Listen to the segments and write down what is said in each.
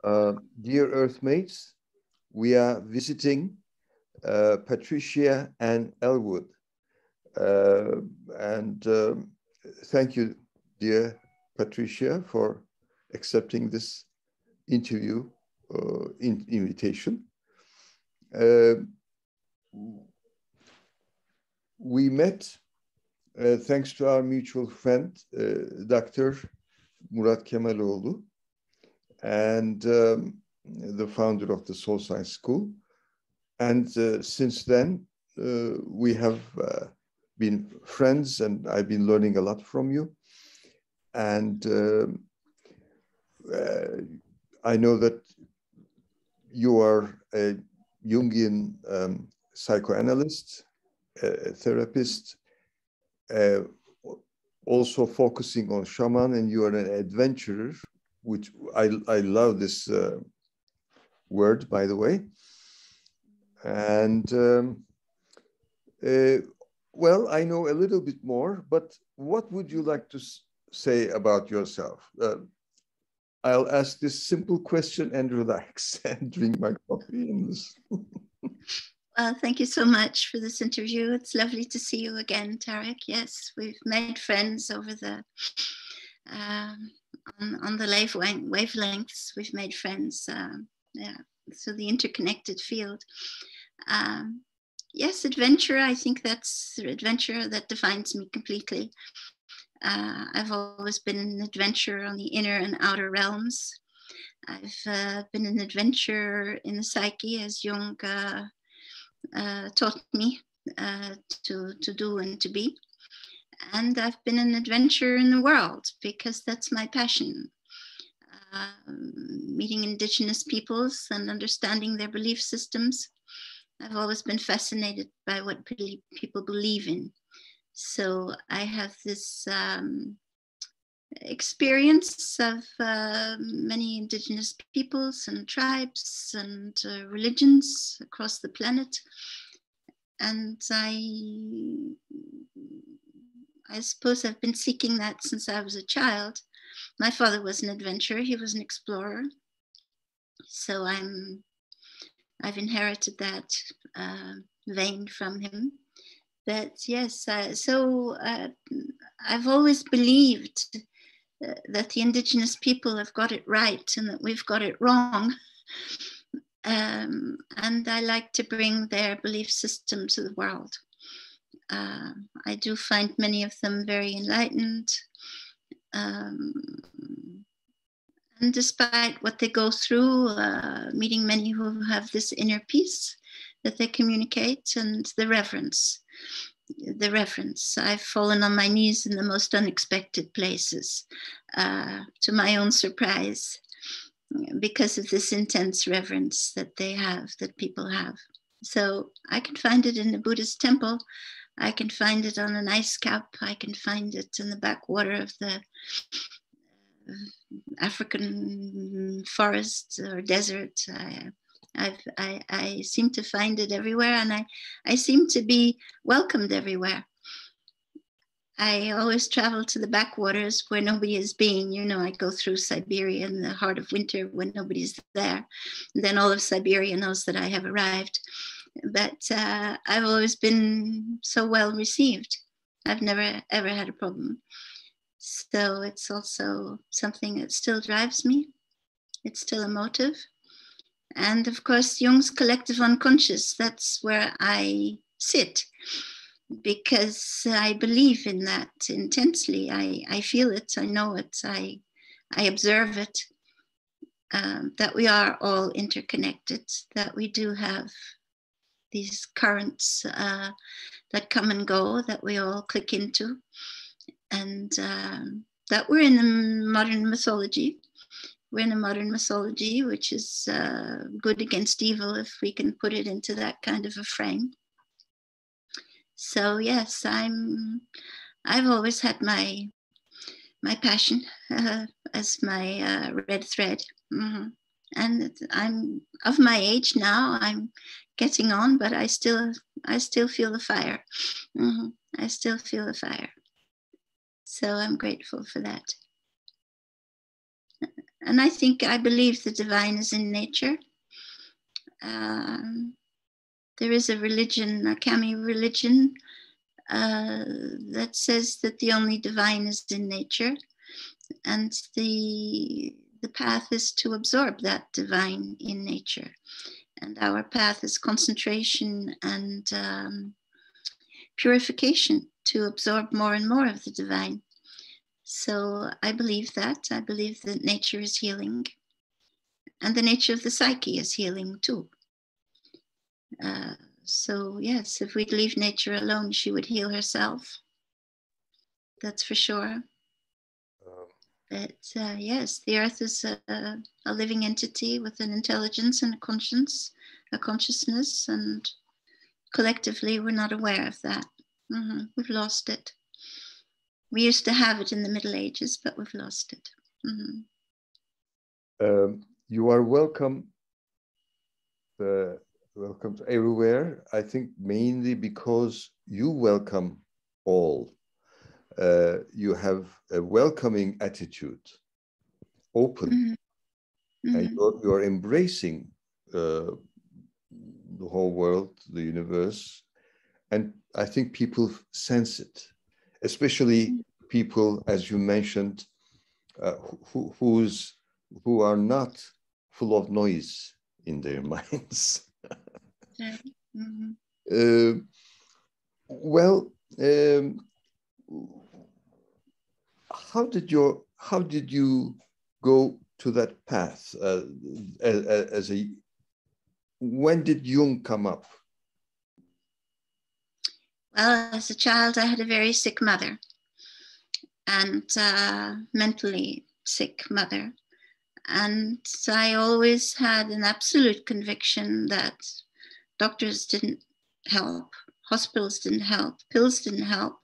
Dear Earthmates, we are visiting Patricia Anne Elwood. Thank you, dear Patricia, for accepting this interview invitation. We met thanks to our mutual friend, Dr. Murat Kemaloğlu, and the founder of the Soul Science School. And since then, we have been friends, and I've been learning a lot from you. And I know that you are a Jungian psychoanalyst, a therapist, also focusing on shaman, and you are an adventurer, which I love this word, by the way. And well, I know a little bit more, but what would you like to say about yourself? I'll ask this simple question and relax and drink my coffee and listen. Well, thank you so much for this interview. It's lovely to see you again, Tarek. Yes, we've made friends over the on the wavelengths. We've made friends, yeah, through the interconnected field. Yes, adventure. I think that's adventure that defines me completely. I've always been an adventurer on the inner and outer realms. I've been an adventurer in the psyche, as Jung taught me to do and to be. And I've been an adventurer in the world because that's my passion. Meeting indigenous peoples and understanding their belief systems. I've always been fascinated by what people believe in. So I have this experience of many indigenous peoples and tribes and religions across the planet. And I suppose I've been seeking that since I was a child. My father was an adventurer, he was an explorer. So I've inherited that vein from him. But yes, I've always believed that the indigenous people have got it right and that we've got it wrong. And I like to bring their belief system to the world. I do find many of them very enlightened. And despite what they go through, meeting many who have this inner peace that they communicate, and the reverence. I've fallen on my knees in the most unexpected places, to my own surprise, because of this intense reverence that they have, that people have. So I can find it in a Buddhist temple. I can find it on an ice cap. I can find it in the backwater of the African forest or desert. I seem to find it everywhere, and I seem to be welcomed everywhere. I always travel to the backwaters where nobody has been. You know, I go through Siberia in the heart of winter when nobody's there. And then all of Siberia knows that I have arrived. But I've always been so well received. I've never, ever had a problem. So it's also something that still drives me. It's still a motive. And of course, Jung's collective unconscious, that's where I sit, because I believe in that intensely. I feel it, I know it, I observe it, that we are all interconnected, that we do have these currents that come and go, that we all click into, and that we're in the modern mythology. We're in a modern mythology, which is good against evil, if we can put it into that kind of a frame. So yes, I've always had my passion as my red thread. Mm-hmm. And I'm of my age now. I'm getting on, but I still feel the fire. Mm-hmm. I still feel the fire. So I'm grateful for that. And I believe the divine is in nature. There is a religion, a Kami religion, that says that the only divine is in nature, and the path is to absorb that divine in nature. And our path is concentration and purification to absorb more and more of the divine. So I believe that. I believe that nature is healing, and the nature of the psyche is healing too. So yes, if we'd leave nature alone, she would heal herself. That's for sure. But yes, the earth is a living entity with an intelligence and a conscience, a consciousness, and collectively we're not aware of that. We've lost it. We used to have it in the Middle Ages, but we've lost it. You are welcome. Welcome everywhere. I think mainly because you welcome all. You have a welcoming attitude, open, and you're embracing the whole world, the universe, and I think people sense it, especially people, as you mentioned, who are not full of noise in their minds. Well, how did you go to that path? When did Jung come up? Well, as a child, I had a very sick mother, and mentally sick mother. And I always had an absolute conviction that doctors didn't help, hospitals didn't help, pills didn't help.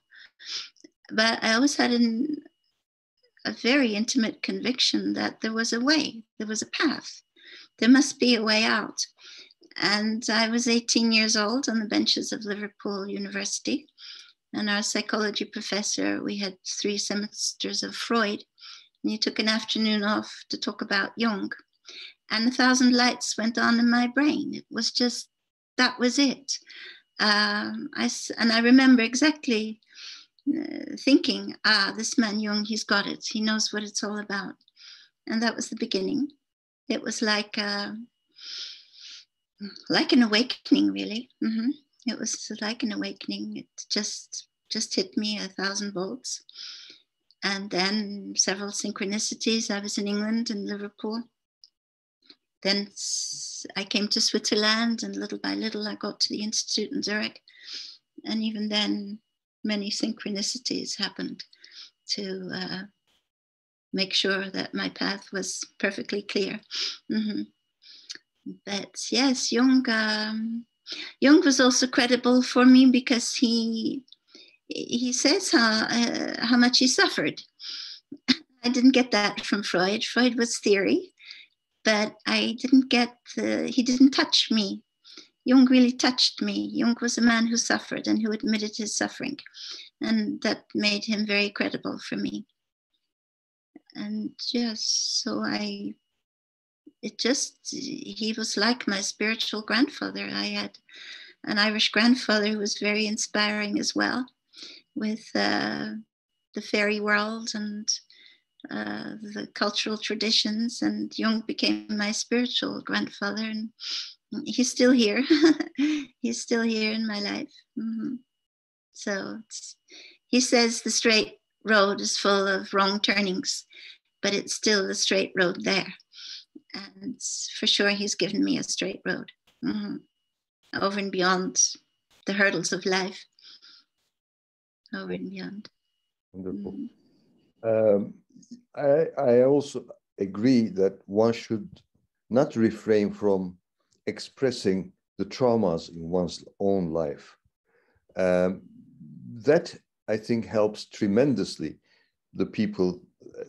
But I always had a very intimate conviction that there was a way, there was a path, there must be a way out. And I was 18 years old on the benches of Liverpool University. And our psychology professor, we had 3 semesters of Freud, and he took an afternoon off to talk about Jung. And 1,000 lights went on in my brain. It was just, that was it. And I remember exactly thinking, this man Jung, he's got it. He knows what it's all about. And that was the beginning. It was like an awakening, really. It was like an awakening. It just hit me 1,000 volts. And then several synchronicities. I was in England, in Liverpool. Then I came to Switzerland, and little by little I got to the Institute in Zurich. And even then, many synchronicities happened to make sure that my path was perfectly clear. But yes, Jung was also credible for me because he says how much he suffered. I didn't get that from Freud. Freud was theory, but I didn't get he didn't touch me. Jung really touched me. Jung was a man who suffered and who admitted his suffering. And that made him very credible for me. And yes, so he was like my spiritual grandfather. I had an Irish grandfather who was very inspiring as well, with the fairy world and the cultural traditions. And Jung became my spiritual grandfather, and he's still here. He's still here in my life. So he says the straight road is full of wrong turnings, but it's still the straight road there. And for sure, he's given me a straight road over and beyond the hurdles of life. Over and beyond. Wonderful. I also agree that one should not refrain from expressing the traumas in one's own life. That, I think, helps tremendously the people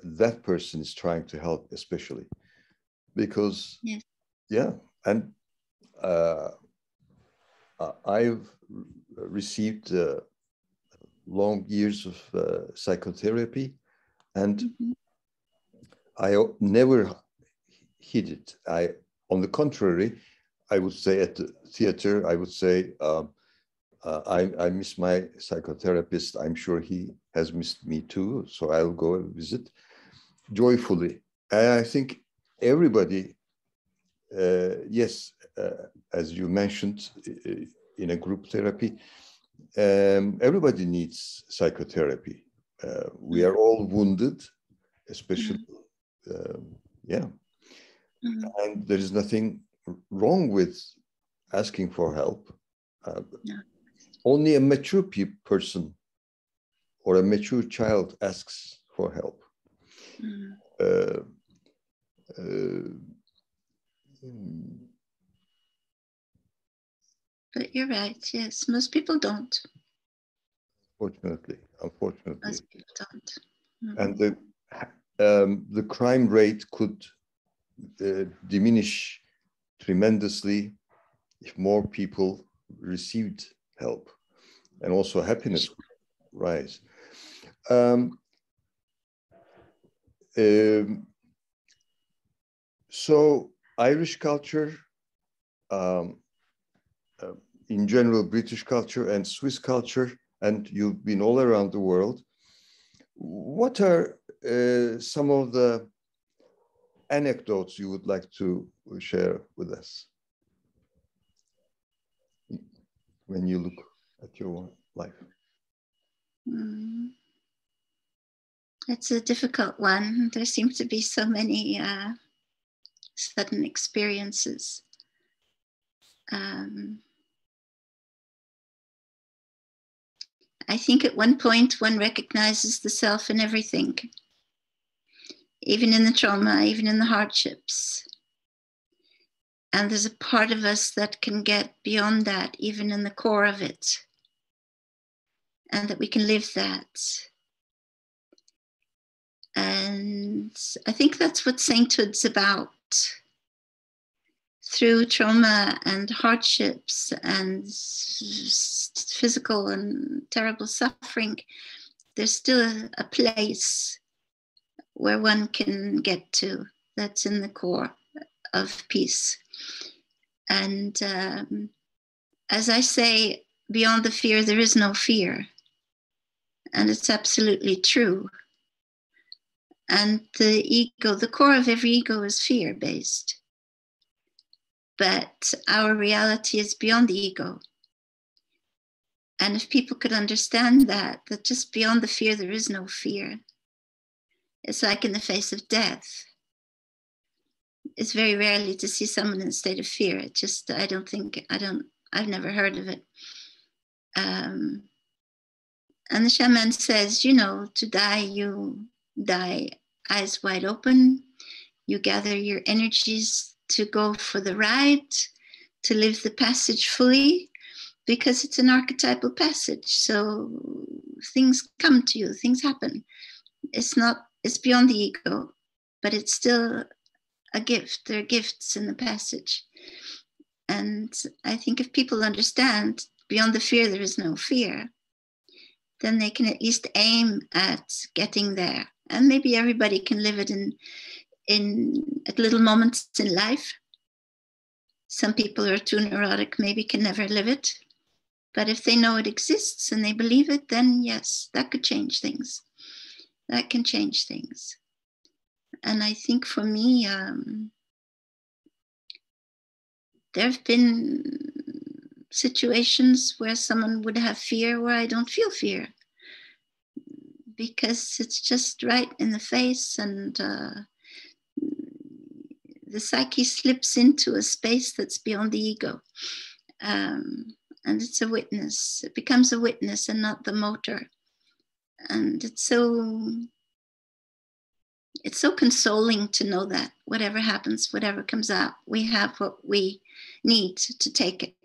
that person is trying to help, especially because, and I've received long years of psychotherapy, and I never hid it. On the contrary, I would say at the theater, I would say, I miss my psychotherapist. I'm sure he has missed me too. So I'll go and visit joyfully. And I think everybody, yes, as you mentioned, in a group therapy, everybody needs psychotherapy. We are all wounded, especially, yeah. And there is nothing wrong with asking for help. Only a mature person or a mature child asks for help. But you're right, yes, most people don't. Unfortunately. Most people don't. And the crime rate could diminish tremendously if more people received help, and also happiness would rise. So Irish culture, in general, British culture and Swiss culture, and you've been all around the world. What are some of the anecdotes you would like to share with us when you look at your life? It's a difficult one. There seem to be so many sudden experiences. I think at one point one recognizes the self in everything, even in the trauma, even in the hardships. And there's a part of us that can get beyond that, even in the core of it, and that we can live that. And I think that's what sainthood's about. Through trauma and hardships and physical and terrible suffering, there's still a place where one can get to that's in the core of peace. And as I say, beyond the fear, there is no fear. And it's absolutely true. And the ego, the core of every ego is fear-based. But our reality is beyond the ego. And if people could understand that just beyond the fear, there is no fear. It's like in the face of death. It's very rarely to see someone in a state of fear. It just, I've never heard of it. And the shaman says, to die, you die eyes wide open. You gather your energies to go for the ride, to live the passage fully, because it's an archetypal passage. So things come to you, things happen. It's beyond the ego, but it's still a gift. There are gifts in the passage. And I think if people understand beyond the fear, there is no fear, then they can at least aim at getting there. And maybe everybody can live it at little moments in life. Some people who are too neurotic maybe can never live it. But if they know it exists and they believe it, then yes, that could change things. That can change things. And I think for me, there have been situations where someone would have fear where I don't feel fear, because it's just right in the face, and the psyche slips into a space that's beyond the ego. And it's a witness. It becomes a witness and not the motor. And it's so consoling to know that whatever happens, whatever comes out, we have what we need to take it.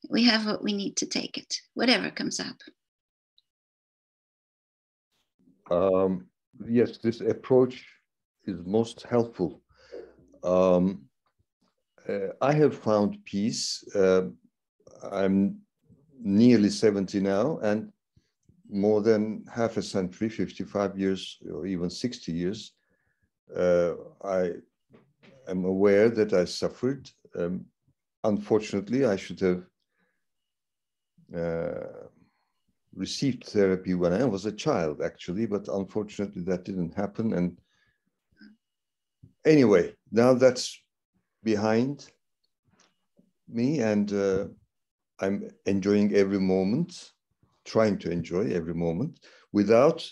We have what we need to take it, whatever comes up. Yes, this approach is most helpful. I have found peace. I'm nearly 70 now, and more than half a century, 55 years or even 60 years, I am aware that I suffered. Unfortunately, I should have received therapy when I was a child, actually, but unfortunately that didn't happen. And anyway, now that's behind me, and I'm enjoying every moment, trying to enjoy every moment without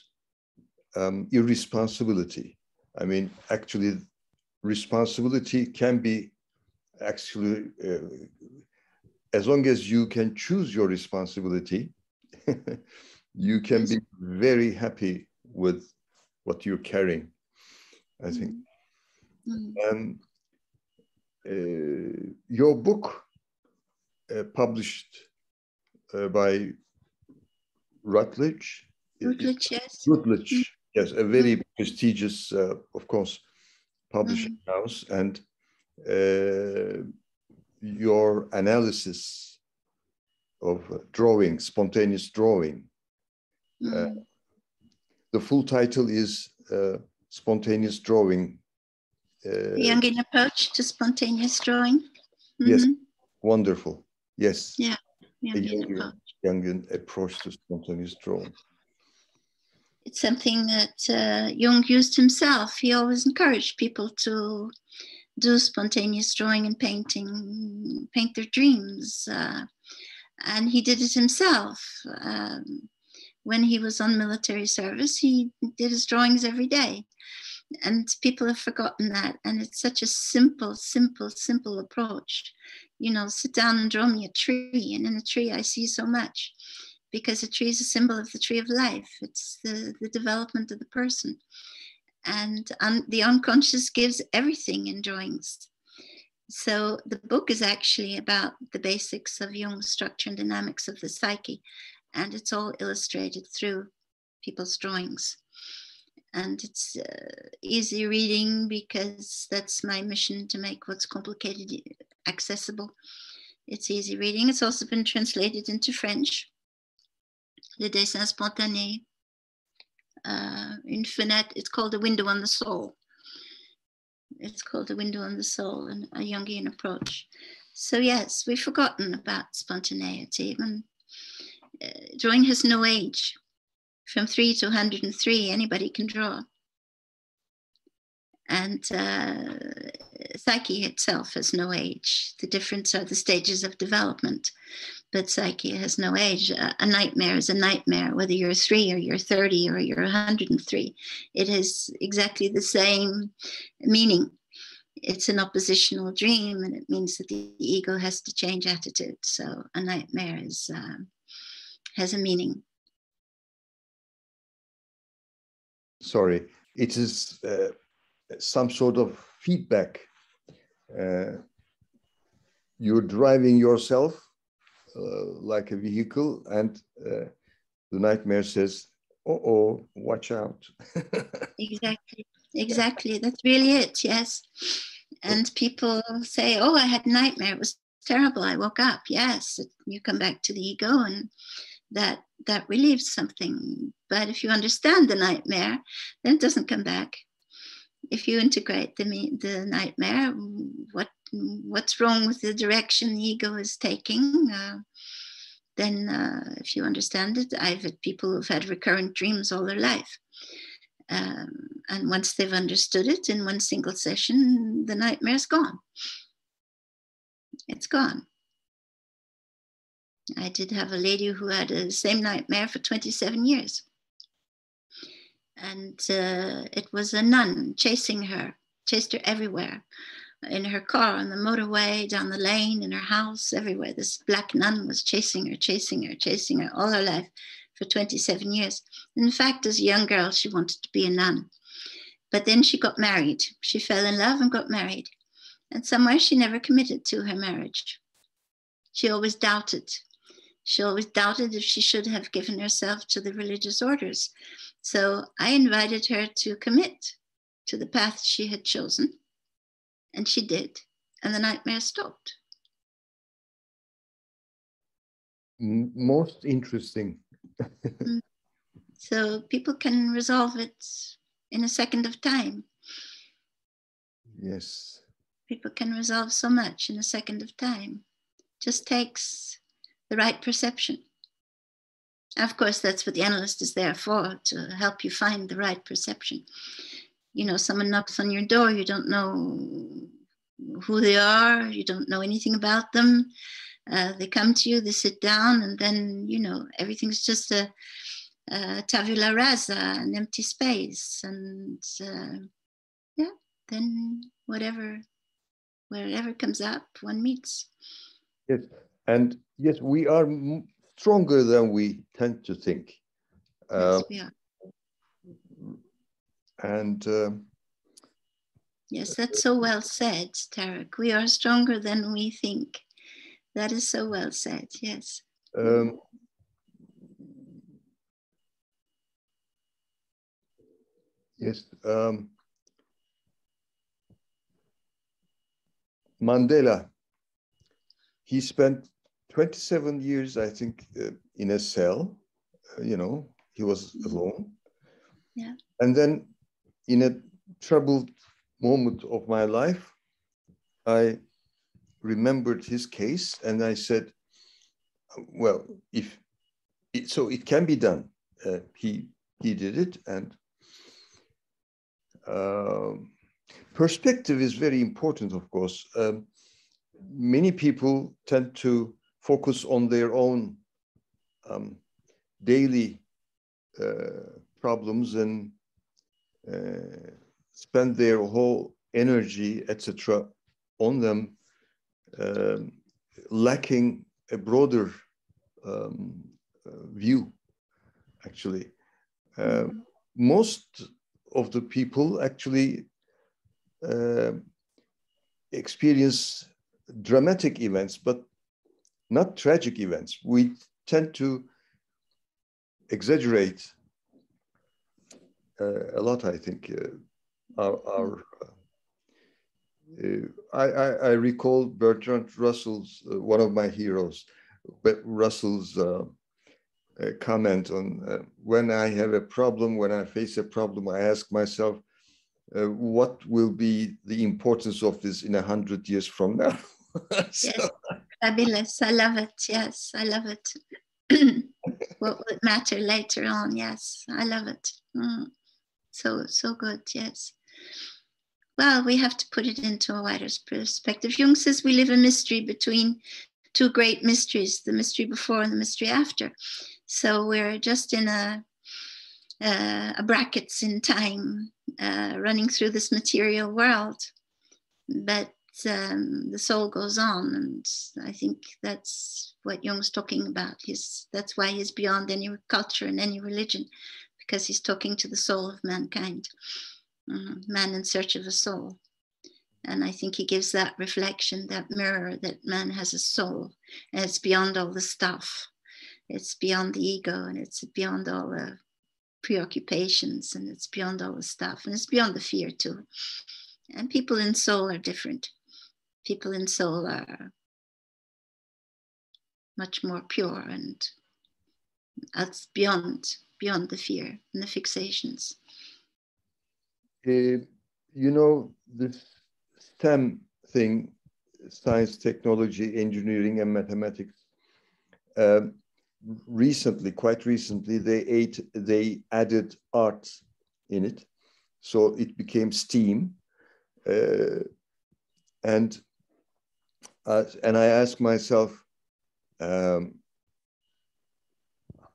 irresponsibility. I mean, actually, responsibility can be actually, as long as you can choose your responsibility, you can be very happy with what you're carrying, I think. Your book, published by Routledge. Routledge, yes. Routledge, yes, a very prestigious, of course, publishing house, and your analysis of drawing, spontaneous drawing. The full title is Spontaneous Drawing. The Jungian Approach to Spontaneous Drawing. Yes, wonderful. Yes. Yeah, Jungian Approach. Jungian Approach to Spontaneous Drawing. It's something that Jung used himself. He always encouraged people to do spontaneous drawing and painting, paint their dreams. And he did it himself. When he was on military service, he did his drawings every day. And people have forgotten that. And it's such a simple, simple, simple approach. You know, sit down and draw me a tree. And in a tree, I see so much. Because a tree is a symbol of the tree of life. It's the development of the person. And the unconscious gives everything in drawings. So the book is actually about the basics of Jung's structure and dynamics of the psyche. And it's all illustrated through people's drawings. And it's easy reading because that's my mission, to make what's complicated accessible. It's easy reading. It's also been translated into French. Le dessin spontané, une fenêtre, it's called A Window on the Soul. It's called A Window on the Soul, and a Jungian approach. So yes, we've forgotten about spontaneity. And drawing has no age. From 3 to 103, anybody can draw. And psyche itself has no age. The difference are the stages of development. But psyche has no age. A nightmare is a nightmare, whether you're 3 or you're 30 or you're 103. It has exactly the same meaning. It's an oppositional dream, and it means that the ego has to change attitude. So a nightmare has a meaning. Sorry, it is some sort of feedback. You're driving yourself like a vehicle, and the nightmare says, "Oh, watch out." Exactly. That's really it. Yes. And people say, "Oh, I had a nightmare. It was terrible. I woke up." Yes, you come back to the ego, and that relieves something. But if you understand the nightmare, then it doesn't come back. If you integrate the nightmare, what's wrong with the direction the ego is taking? Then if you understand it, I've had people who've had recurrent dreams all their life. And once they've understood it in one single session, the nightmare's gone. It's gone. I did have a lady who had the same nightmare for 27 years. And it was a nun chased her everywhere. In her car, on the motorway, down the lane, in her house, everywhere. This black nun was chasing her all her life for 27 years. In fact, as a young girl, she wanted to be a nun. But then she got married. She fell in love and got married. And somewhere she never committed to her marriage. She always doubted. She always doubted if she should have given herself to the religious orders. So I invited her to commit to the path she had chosen. And she did. And the nightmare stopped. Most interesting. So people can resolve it in a second of time. Yes. People can resolve so much in a second of time. Just takes the right perception. Of course, that's what the analyst is there for, to help you find the right perception. You know, someone knocks on your door, you don't know who they are, you don't know anything about them. They come to you, they sit down, and then, you know, everything's just a tabula rasa, an empty space. And yeah, then whatever comes up, one meets. Yes, and yes, we are stronger than we tend to think. Yes, we are. And yes, that's so well said, Tarek. We are stronger than we think. That is so well said, yes. Yes, Mandela, he spent 27 years, I think, in a cell. You know, he was alone. Yeah. And then in a troubled moment of my life, I remembered his case and I said, well, so it can be done. He did it, and perspective is very important, of course. Many people tend to focus on their own daily problems and spend their whole energy, etc., on them, lacking a broader view, actually. Most of the people actually experience dramatic events, but not tragic events. We tend to exaggerate a lot, I think. I recall Bertrand Russell's, one of my heroes, Russell's comment on when I have a problem, when I face a problem, I ask myself, what will be the importance of this in 100 years from now? So. Yes, fabulous. I love it. Yes, I love it. What will it matter later on? Yes, I love it. So good. Yes. Well, we have to put it into a wider perspective. Jung says we live a mystery between two great mysteries, the mystery before and the mystery after. So we're just in a brackets in time, running through this material world. But the soul goes on, and I think that's what Jung's talking about. That's why he's beyond any culture and any religion, because he's talking to the soul of mankind, man in search of a soul. And I think he gives that reflection, that mirror, that man has a soul, and it's beyond all the stuff. It's beyond the ego, and it's beyond all the preoccupations, and it's beyond all the stuff, and it's beyond the fear too. And people in soul are different. People in soul are much more pure, and that's beyond the fear and the fixations. You know, this STEM thing, science, technology, engineering, and mathematics, quite recently, they added art in it. So it became STEAM. And I ask myself,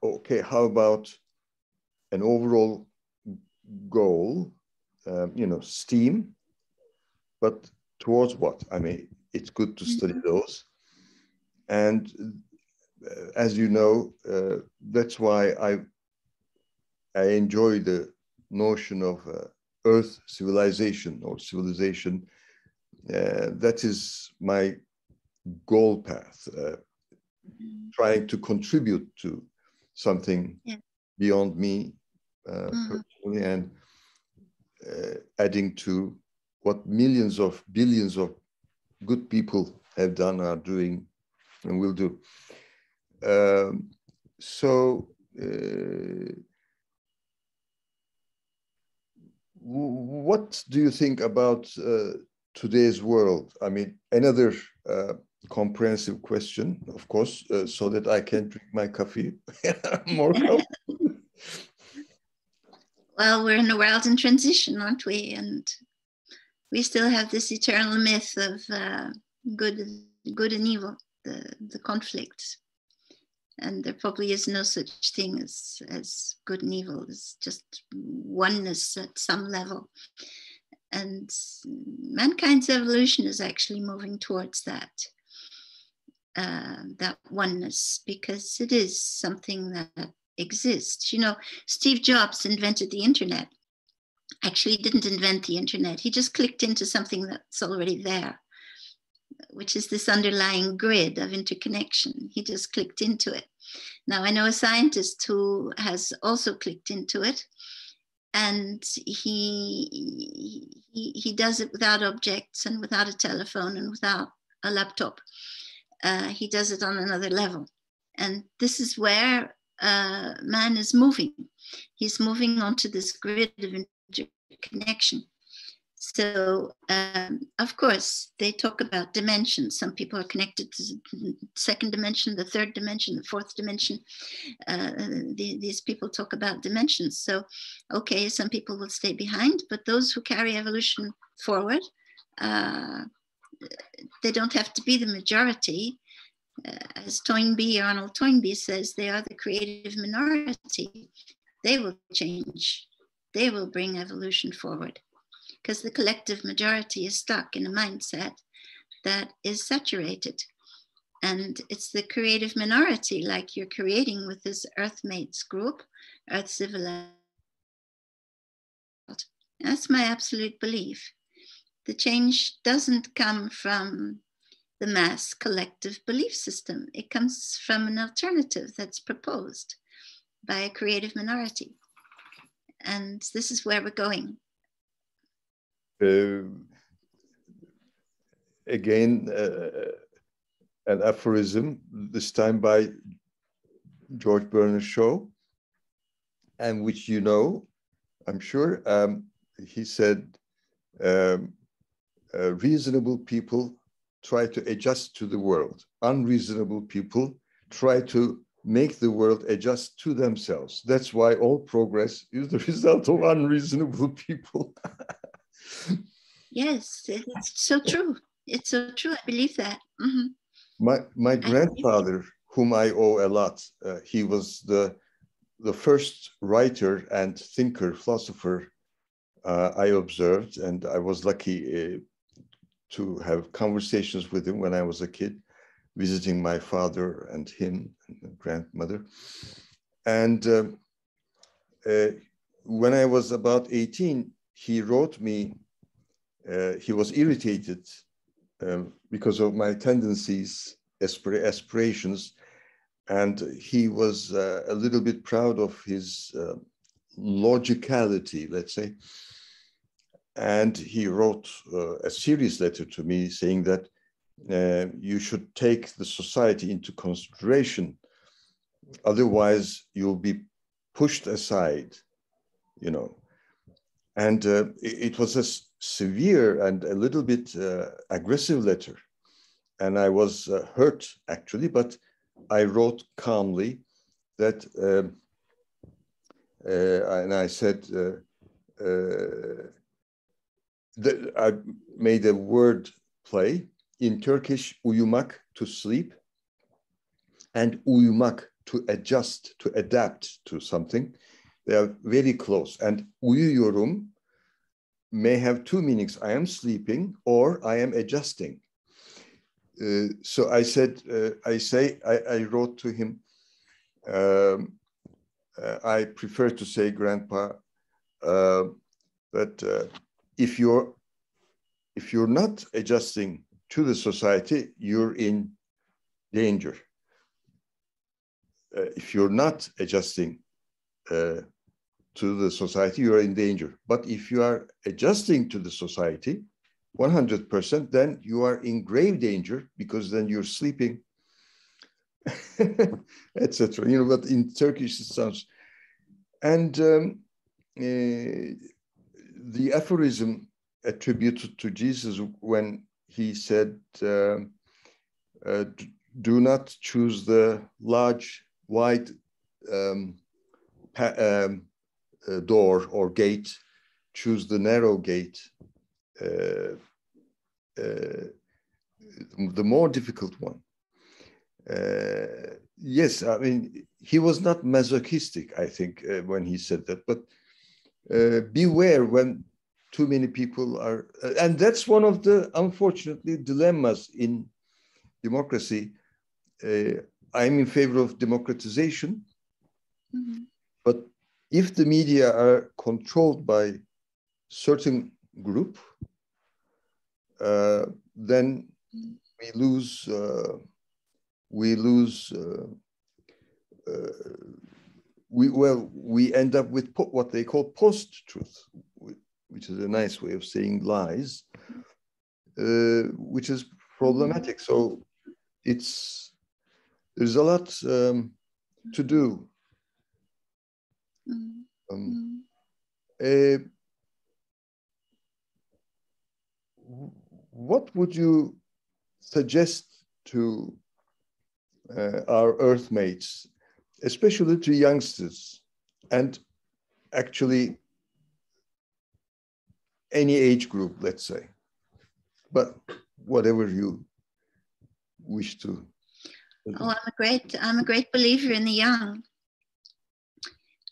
okay, how about an overall goal, STEAM, but towards what? I mean, it's good to study those. And as you know, that's why I enjoy the notion of Earth civilization or civilization. That is my goal path, trying to contribute to something beyond me personally, and adding to what billions of good people have done, are doing, and will do. What do you think about today's world? I mean, another comprehensive question, of course, so that I can drink my coffee more comfortably. Well, we're in a world in transition, aren't we? And we still have this eternal myth of good and evil, the conflict. And there probably is no such thing as good and evil. It's just oneness at some level. And mankind's evolution is actually moving towards that oneness, because it is something that exists. You know, Steve Jobs invented the internet. Actually, he didn't invent the internet. He just clicked into something that's already there, which is this underlying grid of interconnection. He just clicked into it. Now, I know a scientist who has also clicked into it, and he does it without objects and without a telephone and without a laptop. He does it on another level. And this is where man is moving. He's moving onto this grid of interconnection. So, of course, they talk about dimensions. Some people are connected to the second dimension, the third dimension, the fourth dimension. These people talk about dimensions. So, okay, some people will stay behind, but those who carry evolution forward, they don't have to be the majority. As Arnold Toynbee says, they are the creative minority. They will change. They will bring evolution forward, because the collective majority is stuck in a mindset that is saturated. And it's the creative minority, like you're creating with this Earthmates group, Earth Civilized. That's my absolute belief. The change doesn't come from the mass collective belief system. It comes from an alternative that's proposed by a creative minority. And this is where we're going. Again, an aphorism, this time by George Bernard Shaw, and which you know, I'm sure. He said, reasonable people try to adjust to the world. Unreasonable people try to make the world adjust to themselves. That's why all progress is the result of unreasonable people. Yes, it's so true. It's so true. I believe that. Mm-hmm. My grandfather, whom I owe a lot, he was the first writer and thinker, philosopher I observed, and I was lucky to have conversations with him when I was a kid, visiting my father and him and grandmother. And when I was about 18, he wrote me, he was irritated because of my tendencies, aspirations, and he was a little bit proud of his logicality, let's say. And he wrote a serious letter to me saying that you should take the society into consideration. Otherwise, you'll be pushed aside, you know. And it was a severe and a little bit aggressive letter. And I was hurt, actually, but I wrote calmly that, and I said, that I made a word play. In Turkish, uyumak, to sleep, and uyumak, to adjust, to adapt to something. They are very close. And uyuyorum may have two meanings. I am sleeping or I am adjusting. So I said, I wrote to him, I prefer to say, Grandpa, that if you're not adjusting to the society, you're in danger. If you're not adjusting to the society, you're in danger. But if you are adjusting to the society 100%, then you are in grave danger, because then you're sleeping, etc. You know, but in Turkish it sounds. And the aphorism attributed to Jesus when he said, do not choose the large, wide door or gate, choose the narrow gate, the more difficult one. Yes, I mean, he was not masochistic, I think, when he said that, but beware when too many people are, and that's one of the, unfortunately, dilemmas in democracy. I'm in favor of democratization, but if the media are controlled by certain group, then we lose we end up with what they call post-truth, which is a nice way of saying lies, which is problematic. So there's a lot to do. What would you suggest to our earthmates, especially to youngsters, and actually any age group, let's say, but whatever you wish to? Oh, I'm a great believer in the young.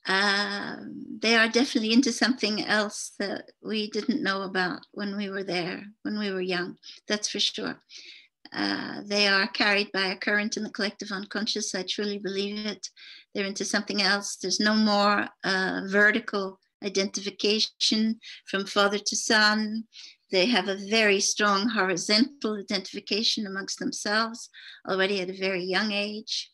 They are definitely into something else that we didn't know about when we were there, when we were young. That's for sure. They are carried by a current in the collective unconscious. I truly believe it. They're into something else. There's no more vertical identification from father to son. They have a very strong horizontal identification amongst themselves already at a very young age.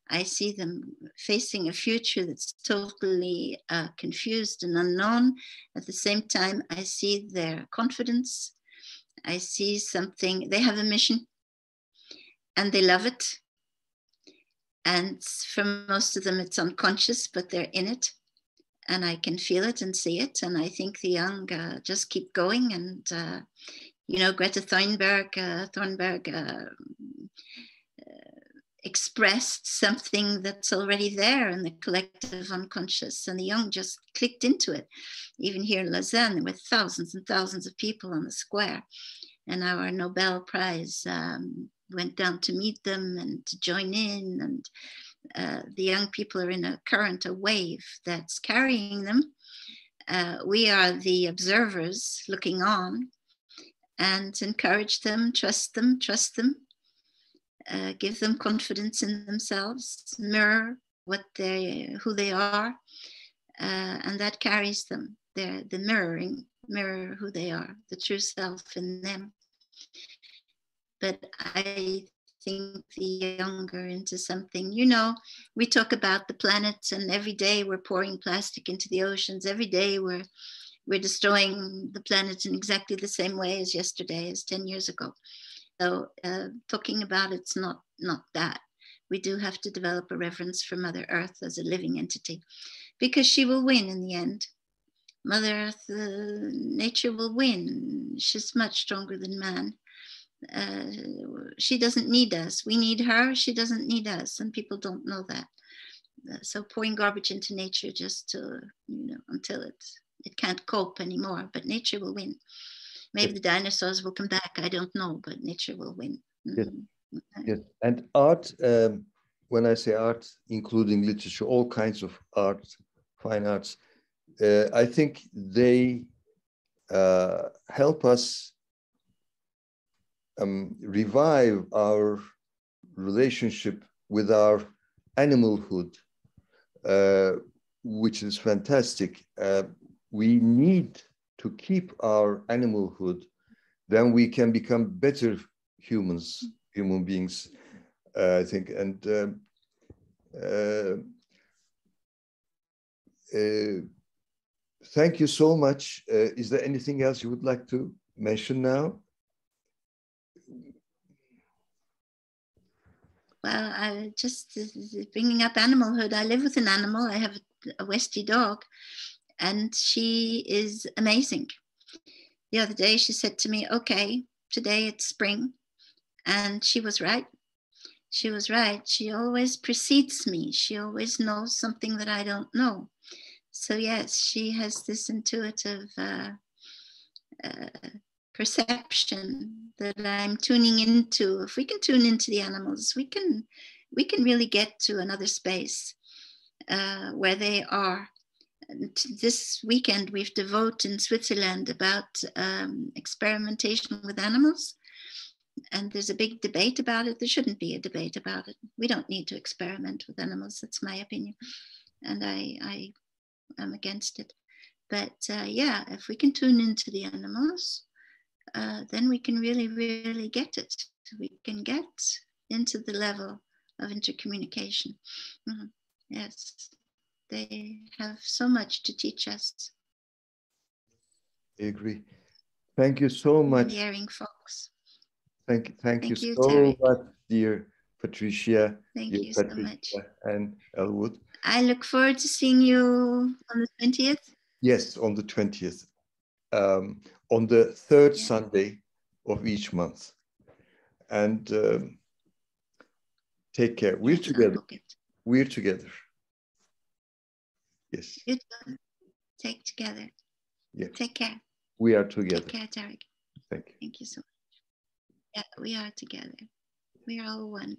I see them facing a future that's totally confused and unknown. At the same time, I see their confidence. I see something, they have a mission and they love it. And for most of them, it's unconscious, but they're in it. And I can feel it and see it. And I think the young just keep going. And, Greta Thunberg expressed something that's already there in the collective unconscious, and the young just clicked into it. Even here in Lausanne, there were thousands and thousands of people on the square, and our Nobel Prize went down to meet them and to join in, and the young people are in a current, a wave that's carrying them. We are the observers looking on, and encourage them, trust them, give them confidence in themselves, mirror who they are, and that carries them. The mirror who they are, the true self in them. But I think the younger into something, we talk about the planet, and every day we're pouring plastic into the oceans. Every day we're destroying the planet in exactly the same way as yesterday, as 10 years ago. So talking about it's not that. We do have to develop a reverence for Mother Earth as a living entity, because she will win in the end. Mother Earth, nature will win. She's much stronger than man. She doesn't need us. We need her. She doesn't need us. And people don't know that. So pouring garbage into nature just to, until it can't cope anymore. But nature will win. Maybe the dinosaurs will come back. I don't know, but nature will win. Yes. Yes. And art, when I say art, including literature, all kinds of art, fine arts, I think they help us revive our relationship with our animalhood, which is fantastic. We need to keep our animalhood, then we can become better human beings, I think. And thank you so much. Is there anything else you would like to mention now? Well, I just bringing up animalhood. I live with an animal. I have a Westie dog, and she is amazing. the other day she said to me, okay, today it's spring. And she was right. She was right. She always precedes me. She always knows something that I don't know. So yes, she has this intuitive perception that I'm tuning into. If we can tune into the animals, we can really get to another space where they are. And this weekend we've devoted in Switzerland about experimentation with animals. And there's a big debate about it. There shouldn't be a debate about it. We don't need to experiment with animals. That's my opinion. And I am against it. But yeah, if we can tune into the animals, then we can really, really get it. We can get into the level of intercommunication. Mm-hmm. Yes, they have so much to teach us. I agree. Thank you so much. Daring folks. Thank you so much, dear Patricia. Thank you so much. Anne Elwood. I look forward to seeing you on the 20th. Yes, on the 20th. On the third Sunday of each month. And take care. We're together. We're together. Yes. You too. Take together. Yeah. Take care. We are together. Take care, Tarek. Thank you. Thank you so much. Yeah, we are together. We are all one.